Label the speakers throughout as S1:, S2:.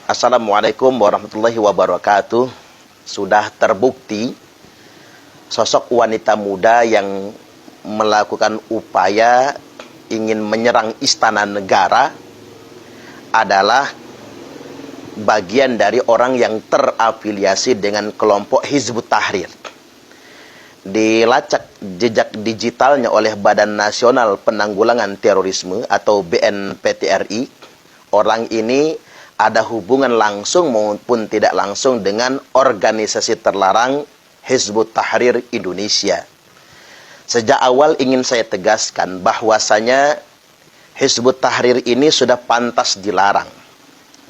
S1: Assalamualaikum warahmatullahi wabarakatuh. Sudah terbukti sosok wanita muda yang melakukan upaya ingin menyerang istana negara adalah bagian dari orang yang terafiliasi dengan kelompok Hizbut Tahrir. Dilacak jejak digitalnya oleh Badan Nasional Penanggulangan Terorisme atau BNPTRI, orang ini ada hubungan langsung maupun tidak langsung dengan organisasi terlarang Hizbut Tahrir Indonesia. Sejak awal ingin saya tegaskan bahwasanya Hizbut Tahrir ini sudah pantas dilarang,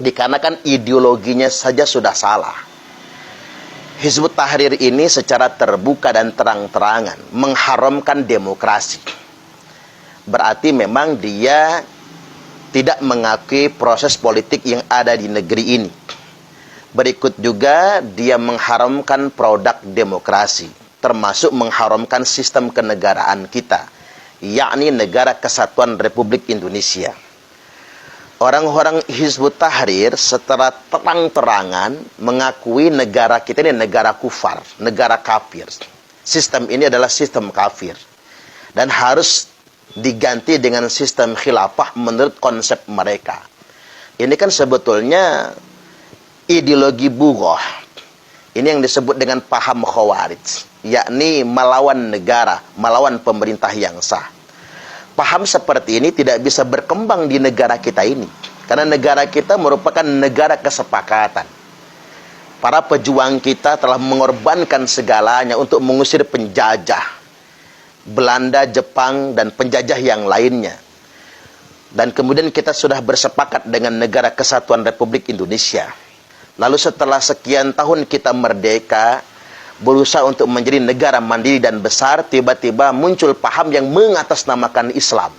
S1: dikarenakan ideologinya saja sudah salah. Hizbut Tahrir ini secara terbuka dan terang-terangan mengharamkan demokrasi. Berarti memang dia tidak mengakui proses politik yang ada di negeri ini. Berikut juga dia mengharamkan produk demokrasi, termasuk mengharamkan sistem kenegaraan kita, yakni Negara Kesatuan Republik Indonesia. Orang-orang Hizbut Tahrir secara terang-terangan mengakui negara kita ini negara kufar, negara kafir. Sistem ini adalah sistem kafir dan harus diganti dengan sistem khilafah menurut konsep mereka. Ini kan sebetulnya ideologi bughah. Ini yang disebut dengan paham khawarij, yakni melawan negara, melawan pemerintah yang sah. Paham seperti ini tidak bisa berkembang di negara kita ini, karena negara kita merupakan negara kesepakatan. Para pejuang kita telah mengorbankan segalanya untuk mengusir penjajah Belanda, Jepang, dan penjajah yang lainnya. Dan kemudian kita sudah bersepakat dengan Negara Kesatuan Republik Indonesia. Lalu setelah sekian tahun kita merdeka, berusaha untuk menjadi negara mandiri dan besar, tiba-tiba muncul paham yang mengatasnamakan Islam,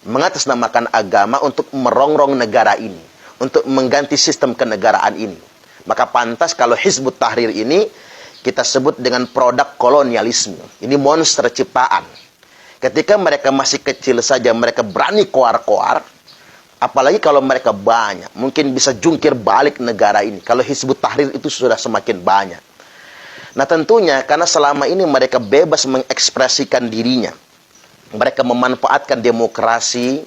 S1: mengatasnamakan agama untuk merongrong negara ini, untuk mengganti sistem kenegaraan ini. Maka pantas kalau Hizbut Tahrir ini kita sebut dengan produk kolonialisme. Ini monster ciptaan. Ketika mereka masih kecil saja, mereka berani koar-koar. Apalagi kalau mereka banyak. Mungkin bisa jungkir balik negara ini. Kalau Hizbut Tahrir itu sudah semakin banyak. Nah tentunya, karena selama ini mereka bebas mengekspresikan dirinya. Mereka memanfaatkan demokrasi.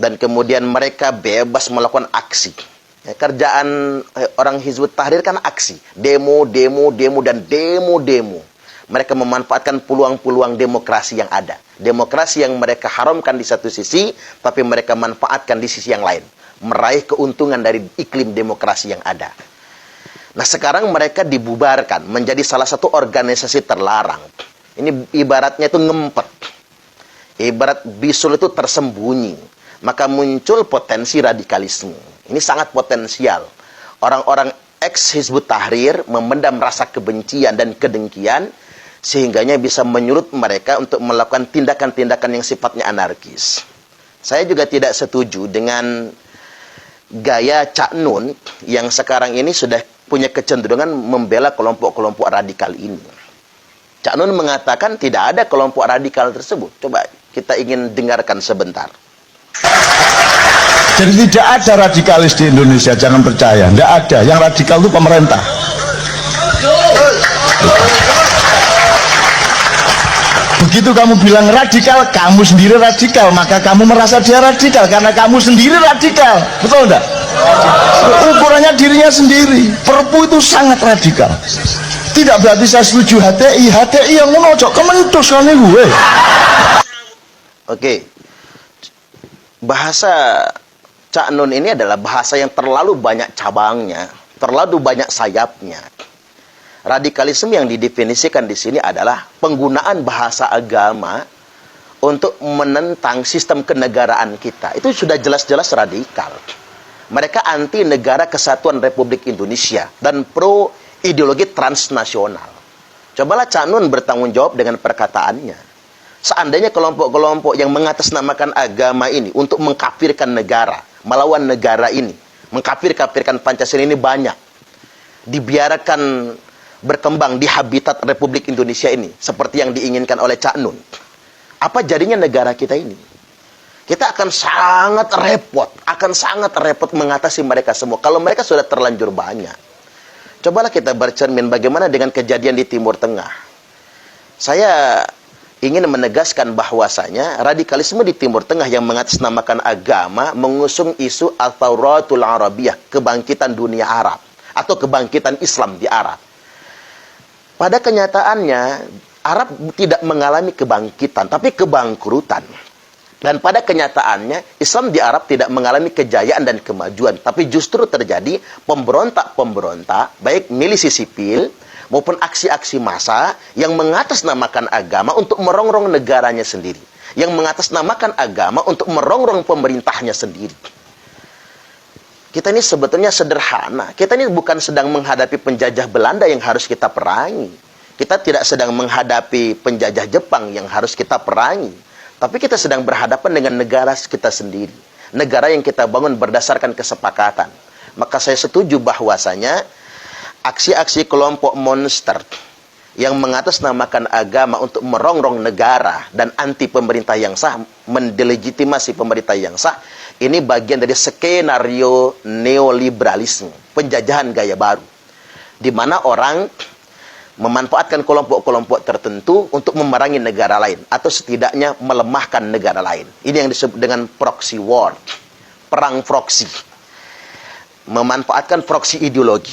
S1: Dan kemudian mereka bebas melakukan aksi. Ya, kerjaan orang Hizbut Tahrir kan aksi, demo, dan demo. Mereka memanfaatkan peluang-peluang demokrasi yang ada. Demokrasi yang mereka haramkan di satu sisi, tapi mereka manfaatkan di sisi yang lain. Meraih keuntungan dari iklim demokrasi yang ada. Nah sekarang mereka dibubarkan menjadi salah satu organisasi terlarang. Ini ibaratnya itu ngempet. Ibarat bisul itu tersembunyi. Maka muncul potensi radikalisme. Ini sangat potensial. Orang-orang ex-Hizbut Tahrir memendam rasa kebencian dan kedengkian, sehingganya bisa menyulut mereka untuk melakukan tindakan-tindakan yang sifatnya anarkis. Saya juga tidak setuju dengan gaya Cak Nun yang sekarang ini sudah punya kecenderungan membela kelompok-kelompok radikal ini. Cak Nun mengatakan tidak ada kelompok radikal tersebut. Coba kita ingin dengarkan sebentar.
S2: Jadi tidak ada radikalis di Indonesia, jangan percaya. Tidak ada, yang radikal itu pemerintah. Begitu kamu bilang radikal, kamu sendiri radikal. Maka kamu merasa dia radikal, karena kamu sendiri radikal. Betul enggak? Ukurannya dirinya sendiri. Perpu itu sangat radikal. Tidak berarti saya setuju HTI. HTI yang menojok kementus kan gue.
S1: Oke. Bahasa Cak Nun ini adalah bahasa yang terlalu banyak cabangnya, terlalu banyak sayapnya. Radikalisme yang didefinisikan di sini adalah penggunaan bahasa agama untuk menentang sistem kenegaraan kita. Itu sudah jelas-jelas radikal. Mereka anti Negara Kesatuan Republik Indonesia dan pro ideologi transnasional. Cobalah Cak Nun bertanggung jawab dengan perkataannya. Seandainya kelompok-kelompok yang mengatasnamakan agama ini untuk mengkafirkan negara, melawan negara ini, mengkafir-kafirkan Pancasila ini banyak, dibiarkan berkembang di habitat Republik Indonesia ini, seperti yang diinginkan oleh Cak Nun, apa jadinya negara kita ini? kita akan sangat repot mengatasi mereka semua kalau mereka sudah terlanjur banyak. Cobalah kita bercermin bagaimana dengan kejadian di Timur Tengah. Saya ingin menegaskan bahwasanya radikalisme di Timur Tengah yang mengatasnamakan agama mengusung isu Al-Thawratul Arabiyah, kebangkitan dunia Arab atau kebangkitan Islam di Arab. Pada kenyataannya Arab tidak mengalami kebangkitan tapi kebangkrutan. Dan pada kenyataannya Islam di Arab tidak mengalami kejayaan dan kemajuan, tapi justru terjadi pemberontak-pemberontak baik milisi sipil maupun aksi-aksi massa yang mengatasnamakan agama untuk merongrong negaranya sendiri, yang mengatasnamakan agama untuk merongrong pemerintahnya sendiri. Kita ini sebetulnya sederhana. Kita ini bukan sedang menghadapi penjajah Belanda yang harus kita perangi. Kita tidak sedang menghadapi penjajah Jepang yang harus kita perangi. Tapi kita sedang berhadapan dengan negara kita sendiri. Negara yang kita bangun berdasarkan kesepakatan. Maka saya setuju bahwasanya aksi-aksi kelompok monster yang mengatasnamakan agama untuk merongrong negara dan anti pemerintah yang sah, mendelegitimasi pemerintah yang sah, ini bagian dari skenario neoliberalisme, penjajahan gaya baru. Di mana orang memanfaatkan kelompok-kelompok tertentu untuk memerangi negara lain atau setidaknya melemahkan negara lain. Ini yang disebut dengan proxy war, perang proksi. Memanfaatkan proksi ideologi.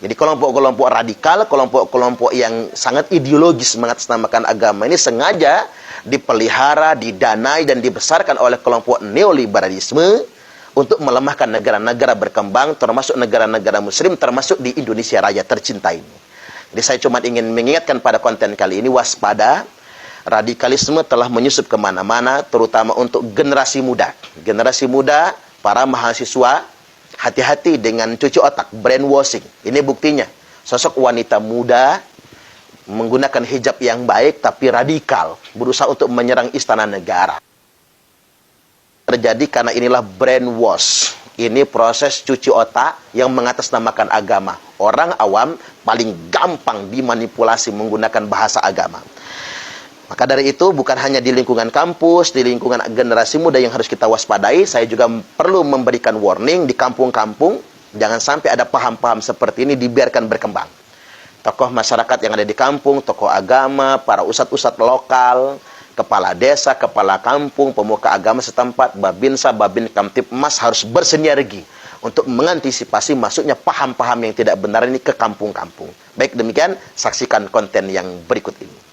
S1: Jadi kelompok-kelompok radikal, kelompok-kelompok yang sangat ideologis mengatasnamakan agama ini sengaja dipelihara, didanai dan dibesarkan oleh kelompok neoliberalisme untuk melemahkan negara-negara berkembang, termasuk negara-negara muslim, termasuk di Indonesia Raya tercinta ini. Jadi saya cuma ingin mengingatkan pada konten kali ini, waspada, radikalisme telah menyusup kemana-mana, terutama untuk generasi muda. Generasi muda, para mahasiswa, hati-hati dengan cuci otak, brainwashing. Ini buktinya, sosok wanita muda menggunakan hijab yang baik, tapi radikal, berusaha untuk menyerang istana negara. Terjadi karena inilah brainwash. Ini proses cuci otak yang mengatasnamakan agama. Orang awam paling gampang dimanipulasi menggunakan bahasa agama. Maka dari itu, bukan hanya di lingkungan kampus, di lingkungan generasi muda yang harus kita waspadai, saya juga perlu memberikan warning di kampung-kampung, jangan sampai ada paham-paham seperti ini dibiarkan berkembang. Tokoh masyarakat yang ada di kampung, tokoh agama, para ustadz-ustadz lokal, kepala desa, kepala kampung, pemuka agama setempat, babinsa, babin kamtipmas harus bersinergi untuk mengantisipasi masuknya paham-paham yang tidak benar ini ke kampung-kampung. Baik demikian, saksikan konten yang berikut ini.